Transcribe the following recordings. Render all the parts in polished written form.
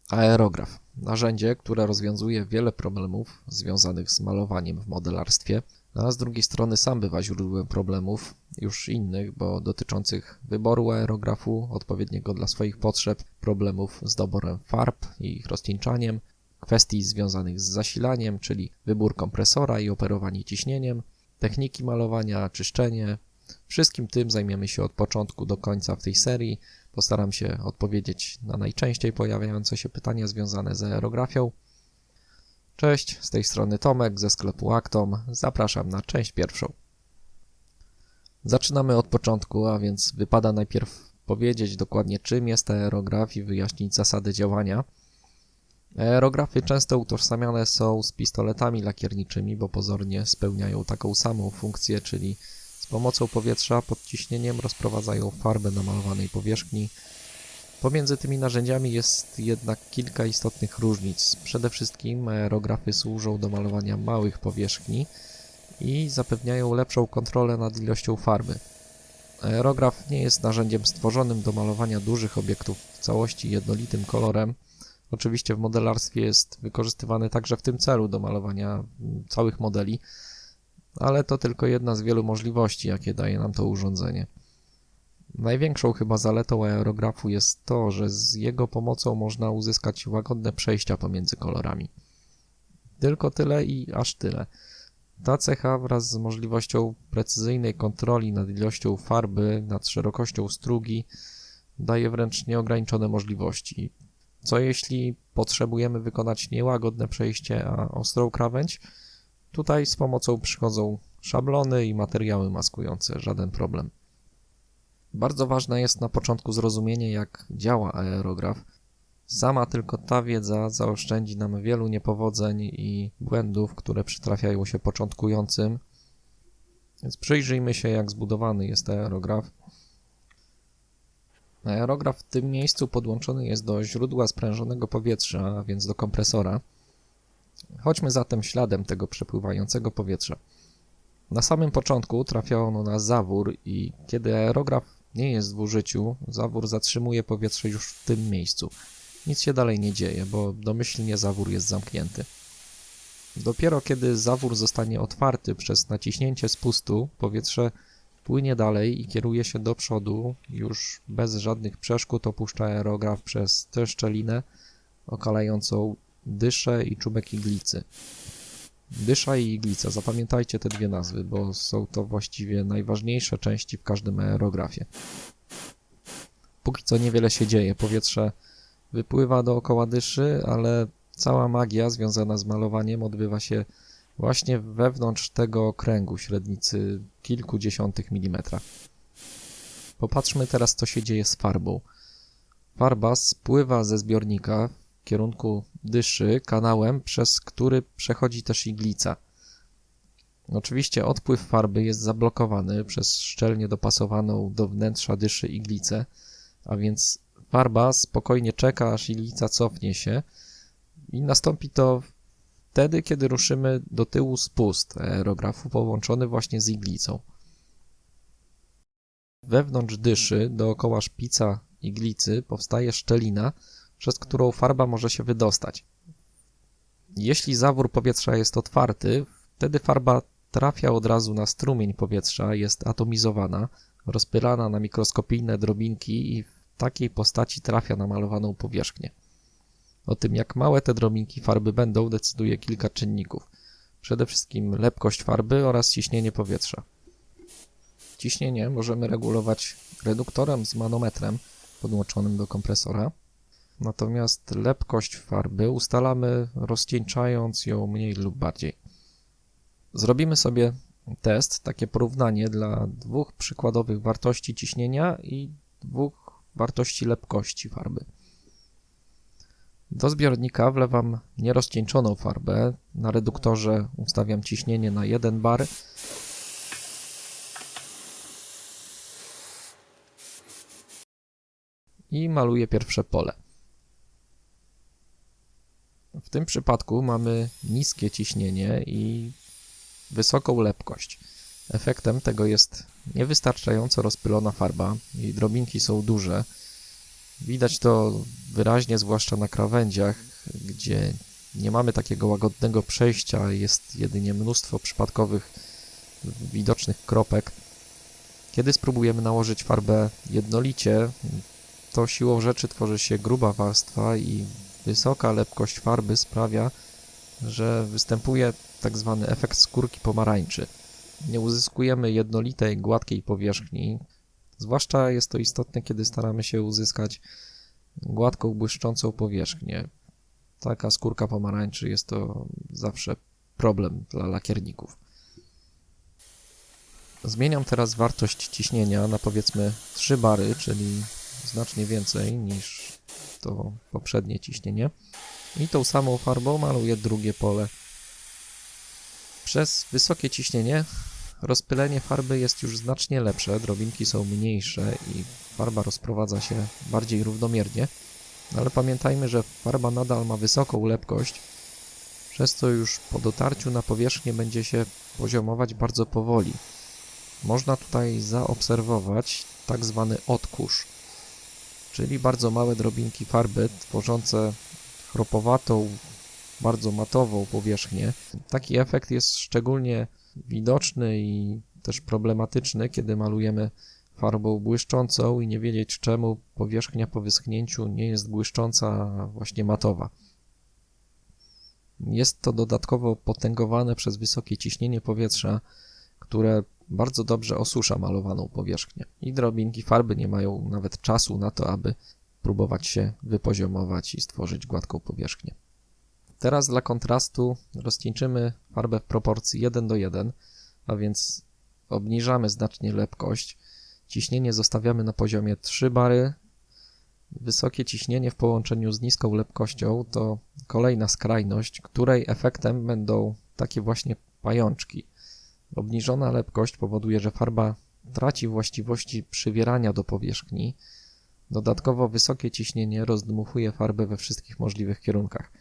Aerograf. Narzędzie, które rozwiązuje wiele problemów związanych z malowaniem w modelarstwie, a z drugiej strony sam bywa źródłem problemów już innych, bo dotyczących wyboru aerografu odpowiedniego dla swoich potrzeb, problemów z doborem farb i ich rozcieńczaniem, kwestii związanych z zasilaniem, czyli wybór kompresora i operowanie ciśnieniem, techniki malowania, czyszczenie. Wszystkim tym zajmiemy się od początku do końca w tej serii. Postaram się odpowiedzieć na najczęściej pojawiające się pytania związane z aerografią. Cześć, z tej strony Tomek ze sklepu Actom. Zapraszam na część pierwszą. Zaczynamy od początku, a więc wypada najpierw powiedzieć dokładnie, czym jest aerograf i wyjaśnić zasady działania. Aerografy często utożsamiane są z pistoletami lakierniczymi, bo pozornie spełniają taką samą funkcję, czyli z pomocą powietrza pod ciśnieniem rozprowadzają farbę na malowanej powierzchni. Pomiędzy tymi narzędziami jest jednak kilka istotnych różnic. Przede wszystkim aerografy służą do malowania małych powierzchni i zapewniają lepszą kontrolę nad ilością farby. Aerograf nie jest narzędziem stworzonym do malowania dużych obiektów w całości jednolitym kolorem. Oczywiście w modelarstwie jest wykorzystywany także w tym celu do malowania całych modeli, ale to tylko jedna z wielu możliwości, jakie daje nam to urządzenie. Największą chyba zaletą aerografu jest to, że z jego pomocą można uzyskać łagodne przejścia pomiędzy kolorami. Tylko tyle i aż tyle. Ta cecha wraz z możliwością precyzyjnej kontroli nad ilością farby, nad szerokością strugi daje wręcz nieograniczone możliwości. Co jeśli potrzebujemy wykonać niełagodne przejście, a ostrą krawędź? Tutaj z pomocą przychodzą szablony i materiały maskujące, żaden problem. Bardzo ważne jest na początku zrozumienie, jak działa aerograf. Sama tylko ta wiedza zaoszczędzi nam wielu niepowodzeń i błędów, które przytrafiają się początkującym. Więc przyjrzyjmy się, jak zbudowany jest aerograf. Aerograf w tym miejscu podłączony jest do źródła sprężonego powietrza, a więc do kompresora. Chodźmy zatem śladem tego przepływającego powietrza. Na samym początku trafia ono na zawór i kiedy aerograf nie jest w użyciu, zawór zatrzymuje powietrze już w tym miejscu. Nic się dalej nie dzieje, bo domyślnie zawór jest zamknięty. Dopiero kiedy zawór zostanie otwarty przez naciśnięcie spustu, powietrze płynie dalej i kieruje się do przodu, już bez żadnych przeszkód opuszcza aerograf przez tę szczelinę okalającą dyszę i czubek iglicy. Dysza i iglica, zapamiętajcie te dwie nazwy, bo są to właściwie najważniejsze części w każdym aerografie. Póki co niewiele się dzieje, powietrze wypływa dookoła dyszy, ale cała magia związana z malowaniem odbywa się właśnie wewnątrz tego okręgu średnicy kilkudziesiątych milimetra. Popatrzmy teraz, co się dzieje z farbą. Farba spływa ze zbiornika w kierunku dyszy kanałem, przez który przechodzi też iglica. Oczywiście odpływ farby jest zablokowany przez szczelnie dopasowaną do wnętrza dyszy iglicę, a więc farba spokojnie czeka, aż iglica cofnie się i nastąpi to wtedy, kiedy ruszymy do tyłu spust aerografu połączony właśnie z iglicą. Wewnątrz dyszy, dookoła szpica iglicy, powstaje szczelina, przez którą farba może się wydostać. Jeśli zawór powietrza jest otwarty, wtedy farba trafia od razu na strumień powietrza, jest atomizowana, rozpylana na mikroskopijne drobinki i w takiej postaci trafia na malowaną powierzchnię. O tym, jak małe te drobinki farby będą, decyduje kilka czynników. Przede wszystkim lepkość farby oraz ciśnienie powietrza. Ciśnienie możemy regulować reduktorem z manometrem podłączonym do kompresora. Natomiast lepkość farby ustalamy rozcieńczając ją mniej lub bardziej. Zrobimy sobie test, takie porównanie dla dwóch przykładowych wartości ciśnienia i dwóch wartości lepkości farby. Do zbiornika wlewam nierozcieńczoną farbę. Na reduktorze ustawiam ciśnienie na 1 bar. I maluję pierwsze pole. W tym przypadku mamy niskie ciśnienie i wysoką lepkość. Efektem tego jest niewystarczająco rozpylona farba, jej drobinki są duże. Widać to wyraźnie, zwłaszcza na krawędziach, gdzie nie mamy takiego łagodnego przejścia, jest jedynie mnóstwo przypadkowych, widocznych kropek. Kiedy spróbujemy nałożyć farbę jednolicie, to siłą rzeczy tworzy się gruba warstwa i wysoka lepkość farby sprawia, że występuje tak zwany efekt skórki pomarańczy. Nie uzyskujemy jednolitej, gładkiej powierzchni. Zwłaszcza jest to istotne, kiedy staramy się uzyskać gładką, błyszczącą powierzchnię. Taka skórka pomarańczy jest to zawsze problem dla lakierników. Zmieniam teraz wartość ciśnienia na powiedzmy 3 bary, czyli znacznie więcej niż to poprzednie ciśnienie. I tą samą farbą maluję drugie pole. Przez wysokie ciśnienie rozpylenie farby jest już znacznie lepsze, drobinki są mniejsze i farba rozprowadza się bardziej równomiernie, ale pamiętajmy, że farba nadal ma wysoką lepkość, przez co już po dotarciu na powierzchnię będzie się poziomować bardzo powoli. Można tutaj zaobserwować tak zwany odkurz, czyli bardzo małe drobinki farby tworzące chropowatą, bardzo matową powierzchnię. Taki efekt jest szczególnie widoczny i też problematyczny, kiedy malujemy farbą błyszczącą i nie wiedzieć czemu powierzchnia po wyschnięciu nie jest błyszcząca, a właśnie matowa. Jest to dodatkowo potęgowane przez wysokie ciśnienie powietrza, które bardzo dobrze osusza malowaną powierzchnię i drobinki farby nie mają nawet czasu na to, aby próbować się wypoziomować i stworzyć gładką powierzchnię. Teraz dla kontrastu rozcieńczymy farbę w proporcji 1:1, a więc obniżamy znacznie lepkość. Ciśnienie zostawiamy na poziomie 3 bary. Wysokie ciśnienie w połączeniu z niską lepkością to kolejna skrajność, której efektem będą takie właśnie pajączki. Obniżona lepkość powoduje, że farba traci właściwości przywierania do powierzchni. Dodatkowo wysokie ciśnienie rozdmuchuje farbę we wszystkich możliwych kierunkach.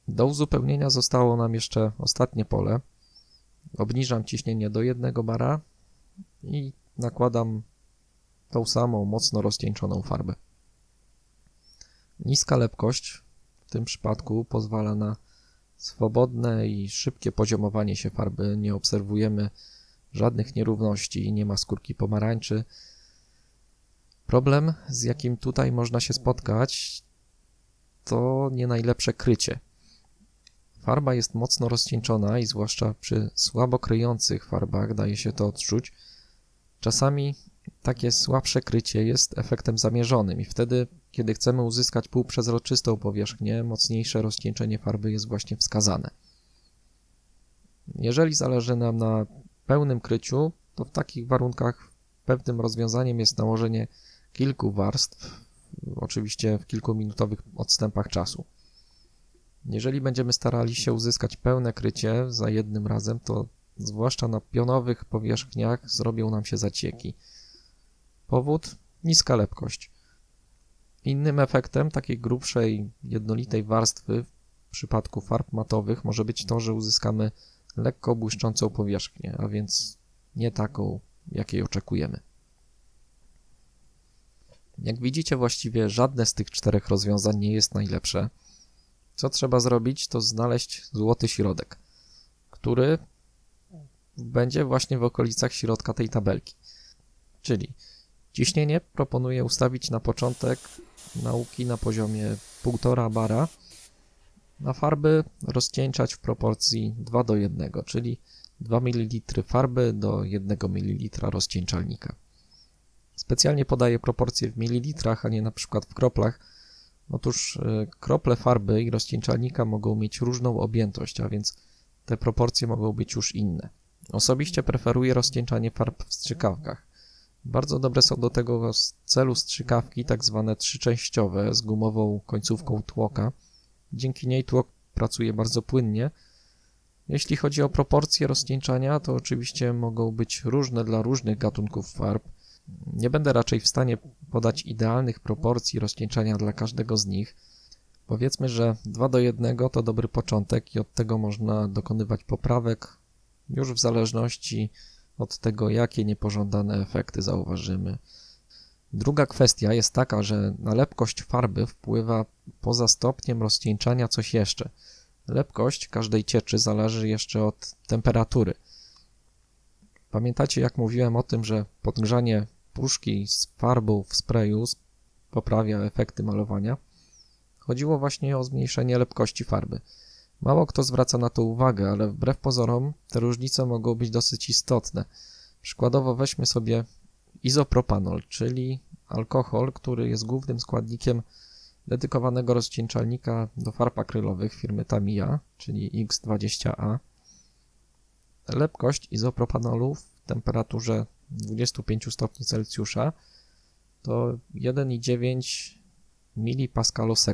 Do uzupełnienia zostało nam jeszcze ostatnie pole. Obniżam ciśnienie do 1 bara i nakładam tą samą mocno rozcieńczoną farbę. Niska lepkość w tym przypadku pozwala na swobodne i szybkie poziomowanie się farby. Nie obserwujemy żadnych nierówności, nie ma skórki pomarańczy. Problem, z jakim tutaj można się spotkać, to nie najlepsze krycie. Farba jest mocno rozcieńczona i zwłaszcza przy słabo kryjących farbach daje się to odczuć. Czasami takie słabsze krycie jest efektem zamierzonym i wtedy, kiedy chcemy uzyskać półprzezroczystą powierzchnię, mocniejsze rozcieńczenie farby jest właśnie wskazane. Jeżeli zależy nam na pełnym kryciu, to w takich warunkach pewnym rozwiązaniem jest nałożenie kilku warstw, oczywiście w kilkuminutowych odstępach czasu. Jeżeli będziemy starali się uzyskać pełne krycie za jednym razem, to zwłaszcza na pionowych powierzchniach zrobią nam się zacieki. Powód? Niska lepkość. Innym efektem takiej grubszej, jednolitej warstwy w przypadku farb matowych może być to, że uzyskamy lekko błyszczącą powierzchnię, a więc nie taką, jakiej oczekujemy. Jak widzicie, właściwie żadne z tych 4 rozwiązań nie jest najlepsze. Co trzeba zrobić, to znaleźć złoty środek, który będzie właśnie w okolicach środka tej tabelki. Czyli ciśnienie proponuję ustawić na początek nauki na poziomie 1,5 bara, a farby rozcieńczać w proporcji 2:1, czyli 2 ml farby do 1 ml rozcieńczalnika. Specjalnie podaję proporcje w mililitrach, a nie na przykład w kroplach. Otóż krople farby i rozcieńczalnika mogą mieć różną objętość, a więc te proporcje mogą być już inne. Osobiście preferuję rozcieńczanie farb w strzykawkach. Bardzo dobre są do tego celu strzykawki, tak zwane 3-częściowe, z gumową końcówką tłoka. Dzięki niej tłok pracuje bardzo płynnie. Jeśli chodzi o proporcje rozcieńczania, to oczywiście mogą być różne dla różnych gatunków farb. Nie będę raczej w stanie podać idealnych proporcji rozcieńczania dla każdego z nich. Powiedzmy, że 2:1 to dobry początek i od tego można dokonywać poprawek już w zależności od tego, jakie niepożądane efekty zauważymy. Druga kwestia jest taka, że na lepkość farby wpływa poza stopniem rozcieńczania coś jeszcze. Lepkość każdej cieczy zależy jeszcze od temperatury. Pamiętacie, jak mówiłem o tym, że podgrzanie puszki z farbą w sprayu poprawia efekty malowania? Chodziło właśnie o zmniejszenie lepkości farby. Mało kto zwraca na to uwagę, ale wbrew pozorom te różnice mogą być dosyć istotne. Przykładowo weźmy sobie izopropanol, czyli alkohol, który jest głównym składnikiem dedykowanego rozcieńczalnika do farb akrylowych firmy Tamiya, czyli X20A. Lepkość izopropanolu w temperaturze 25 stopni Celsjusza to 1,9 mPa/s,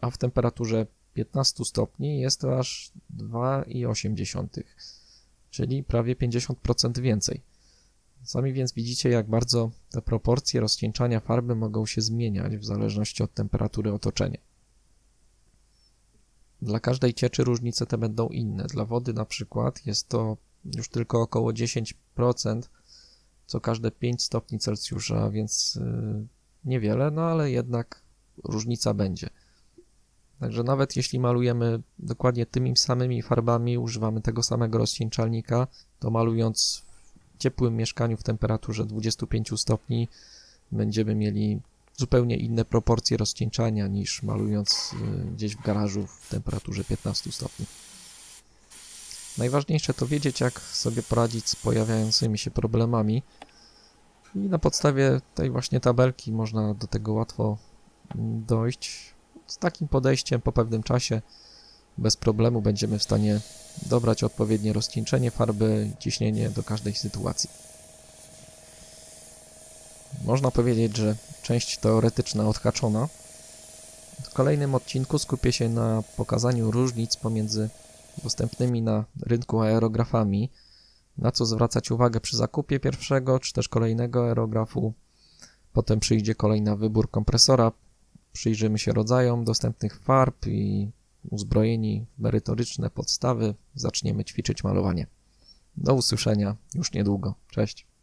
a w temperaturze 15 stopni jest to aż 2,8, czyli prawie 50% więcej. Sami więc widzicie, jak bardzo te proporcje rozcieńczania farby mogą się zmieniać w zależności od temperatury otoczenia. Dla każdej cieczy różnice te będą inne. Dla wody na przykład jest to już tylko około 10% co każde 5 stopni Celsjusza, więc niewiele, no ale jednak różnica będzie. Także nawet jeśli malujemy dokładnie tymi samymi farbami, używamy tego samego rozcieńczalnika, to malując w ciepłym mieszkaniu w temperaturze 25 stopni będziemy mieli zupełnie inne proporcje rozcieńczania niż malując gdzieś w garażu w temperaturze 15 stopni. Najważniejsze to wiedzieć, jak sobie poradzić z pojawiającymi się problemami i na podstawie tej właśnie tabelki można do tego łatwo dojść. Z takim podejściem po pewnym czasie bez problemu będziemy w stanie dobrać odpowiednie rozcieńczenie farby, ciśnienie do każdej sytuacji. Można powiedzieć, że część teoretyczna odhaczona. W kolejnym odcinku skupię się na pokazaniu różnic pomiędzy dostępnymi na rynku aerografami, na co zwracać uwagę przy zakupie pierwszego czy też kolejnego aerografu. Potem przyjdzie kolej na wybór kompresora, przyjrzymy się rodzajom dostępnych farb i uzbrojeni w merytoryczne podstawy zaczniemy ćwiczyć malowanie. Do usłyszenia już niedługo. Cześć!